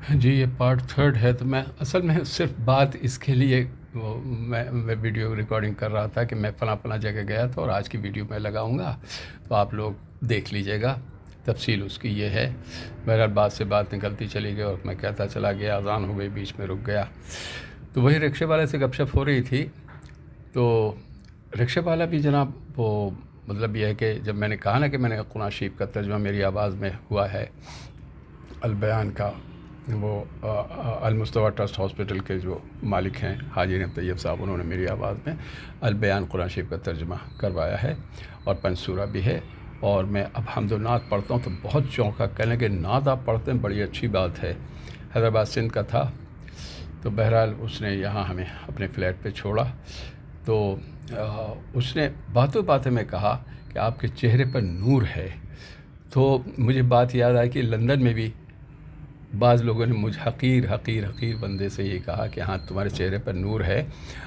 جی یہ part third ہے، تو میں اصل میں صرف بات اس کے لیے میں ویڈیو ریکارڈنگ کر رہا تھا کہ میں فلاں جگہ گیا تھا اور آج کی ویڈیو میں لگاؤں گا، تو آپ لوگ دیکھ لیجیے گا، تفصیل اس کی یہ ہے۔ بہرحال بات سے بات نکلتی چلی گئی اور میں کہتا چلا گیا، اذان ہو گئی، بیچ میں رک گیا، تو وہی رکشے والے سے گپ شپ ہو رہی تھی، تو رکشے والا بھی جناب وہ مطلب یہ ہے کہ جب میں نے کہا نا کہ میں نے قرآن شریف کا ترجمہ میری آواز میں ہوا ہے البیان کا، وہ المصطفیٰ ٹرسٹ ہاسپٹل کے جو مالک ہیں حاجی نعیم طیب صاحب، انہوں نے میری آواز میں البیان قرآن شریف کا ترجمہ کروایا ہے اور پنسورہ بھی ہے، اور میں اب حمد و نعت پڑھتا ہوں تو بہت شوق ہے، کہنے کہ نعت آپ پڑھتے ہیں بڑی اچھی بات ہے۔ حیدرآباد سندھ کا تھا، تو بہرحال اس نے یہاں ہمیں اپنے فلیٹ پہ چھوڑا، تو اس نے باتیں میں کہا کہ آپ کے چہرے پر نور ہے، تو مجھے بات یاد آئی کہ لندن میں بھی بعض لوگوں نے مجھ حقیر بندے سے یہ کہا کہ ہاں تمہارے چہرے پر نور ہے،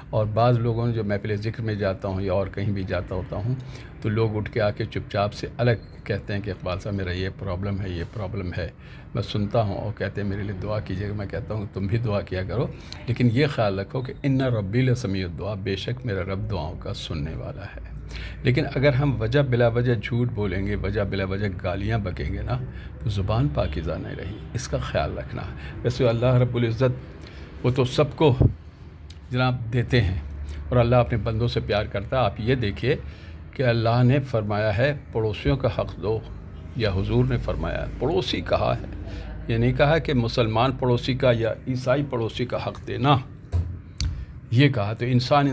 اور بعض لوگوں نے جو محفل ذکر میں جاتا ہوں یا اور کہیں بھی جاتا ہوتا ہوں تو لوگ اٹھ کے آ کے چپ چاپ سے الگ کہتے ہیں کہ اقبال صاحب میرا یہ پرابلم ہے، میں سنتا ہوں اور کہتے ہیں میرے لیے دعا کیجیے گا، میں کہتا ہوں تم بھی دعا کیا کرو، لیکن یہ خیال رکھو کہ ان ربی لسمیع الدعا، بے شک میرا رب دعاؤں کا سننے والا ہے۔ لیکن اگر ہم وجہ بلا وجہ جھوٹ بولیں گے، وجہ بلا وجہ گالیاں بکیں گے نا، تو زبان پاکیزہ نہیں رہی، اس کا خیال رکھنا ہے۔ ویسے اللہ رب العزت وہ تو سب کو جناب دیتے ہیں، اور اللہ اپنے بندوں سے پیار کرتا ہے۔ آپ یہ دیکھیے کہ اللہ نے فرمایا ہے پڑوسیوں کا حق دو، یا حضور نے فرمایا ہے پڑوسی کہا ہے، یہ نہیں کہا کہ مسلمان پڑوسی کا یا عیسائی پڑوسی کا حق دینا، یہ کہا۔ تو انسان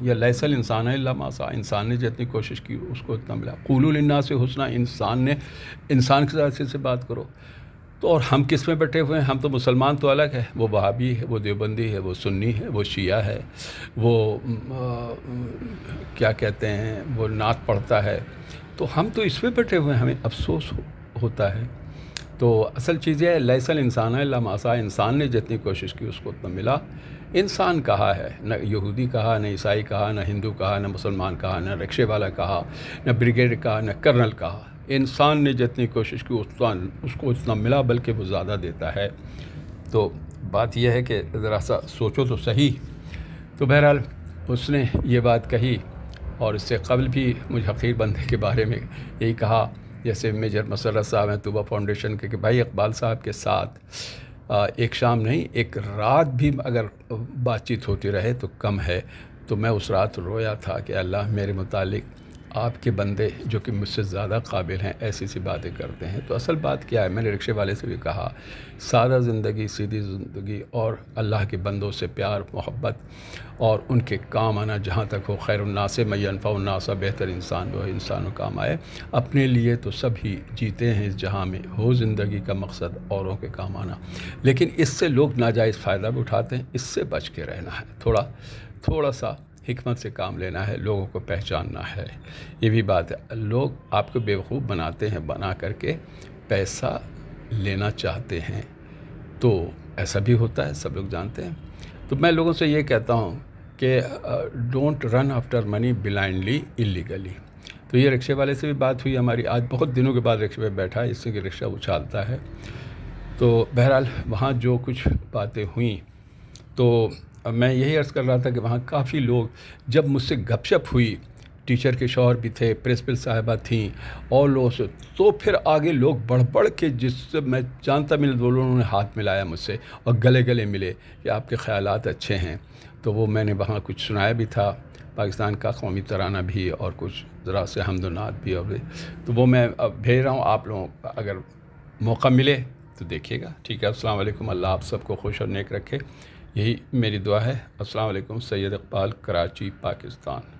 یا لیس الانسان الا ما سعی، انسان نے جتنی کوشش کی اس کو اتنا ملا۔ قولوا للناس حسنا، انسان کے ساتھ سے بات کرو۔ تو اور ہم کس میں بیٹھے ہوئے ہیں؟ ہم تو مسلمان تو الگ ہے، وہ وہابی ہے، وہ دیوبندی ہے، وہ سنی ہے، وہ شیعہ ہے، وہ کیا کہتے ہیں، وہ نعت پڑھتا ہے، تو ہم تو اس میں بیٹھے ہوئے ہیں، ہمیں افسوس ہوتا ہے۔ تو اصل چیز یہ ہے لیس الانسان الا ما سعی، انسان نے جتنی کوشش کی اس کو اتنا ملا۔ انسان کہا ہے، نہ یہودی کہا، نہ عیسائی کہا، نہ ہندو کہا، نہ مسلمان کہا، نہ رکشے والا کہا، نہ بریگیڈ کہا، نہ کرنل کہا، انسان نے جتنی کوشش کی اس کو اتنا ملا، بلکہ وہ زیادہ دیتا ہے۔ تو بات یہ ہے کہ ذرا سا سوچو تو صحیح۔ تو بہرحال اس نے یہ بات کہی، اور اس سے قبل بھی مجھ حقیر بندے کے بارے میں یہی کہا، جیسے میجر مسرت صاحب ہیں طوبہ فاؤنڈیشن کے، کہ بھائی اقبال صاحب کے ساتھ ایک شام نہیں، ایک رات بھی اگر بات چیت ہوتی رہے تو کم ہے۔ تو میں اس رات رویا تھا کہ اللہ میرے متعلق آپ کے بندے جو کہ مجھ سے زیادہ قابل ہیں ایسی سی باتیں کرتے ہیں۔ تو اصل بات کیا ہے، میں نے رکشے والے سے بھی کہا، سادہ زندگی، سیدھی زندگی، اور اللہ کے بندوں سے پیار محبت، اور ان کے کام آنا جہاں تک ہو، خیر الناس من ینفع الناس، بہتر انسان جو ہے انسانوں کام آئے۔ اپنے لیے تو سب ہی جیتے ہیں اس جہاں میں، ہو زندگی کا مقصد اوروں کے کام آنا، لیکن اس سے لوگ ناجائز فائدہ بھی اٹھاتے ہیں، اس سے بچ کے رہنا ہے، تھوڑا سا حکمت سے کام لینا ہے، لوگوں کو پہچاننا ہے۔ یہ بھی بات ہے، لوگ آپ کو بیوقوف بناتے ہیں، بنا کر کے پیسہ لینا چاہتے ہیں، تو ایسا بھی ہوتا ہے، سب لوگ جانتے ہیں۔ تو میں لوگوں سے یہ کہتا ہوں کہ don't run after money blindly illegally. تو یہ رکشے والے سے بھی بات ہوئی ہماری، آج بہت دنوں کے بعد رکشے پہ بیٹھا ہے، اس سے کہ رکشہ اچھالتا ہے۔ تو بہرحال وہاں جو کچھ باتیں ہوئیں، تو میں یہی عرض کر رہا تھا کہ وہاں کافی لوگ، جب مجھ سے گپ شپ ہوئی، ٹیچر کے شوہر بھی تھے، پرنسپل صاحبہ تھیں اور لوگوں سے، تو پھر آگے لوگ بڑھ کے، جس سے میں جانتا ملا، دو لوگوں نے ہاتھ ملایا مجھ سے اور گلے ملے کہ آپ کے خیالات اچھے ہیں۔ تو وہ میں نے وہاں کچھ سنایا بھی تھا، پاکستان کا قومی ترانہ بھی، اور کچھ ذرا سے حمد و نعت بھی، اور تو وہ میں اب بھیج رہا ہوں، آپ لوگوں کو اگر موقع ملے تو دیکھیے گا، ٹھیک ہے۔ السلام علیکم، اللہ آپ سب کو خوش اور نیک رکھے، یہی میری دعا ہے۔ السلام علیکم، سید اقبال، کراچی، پاکستان۔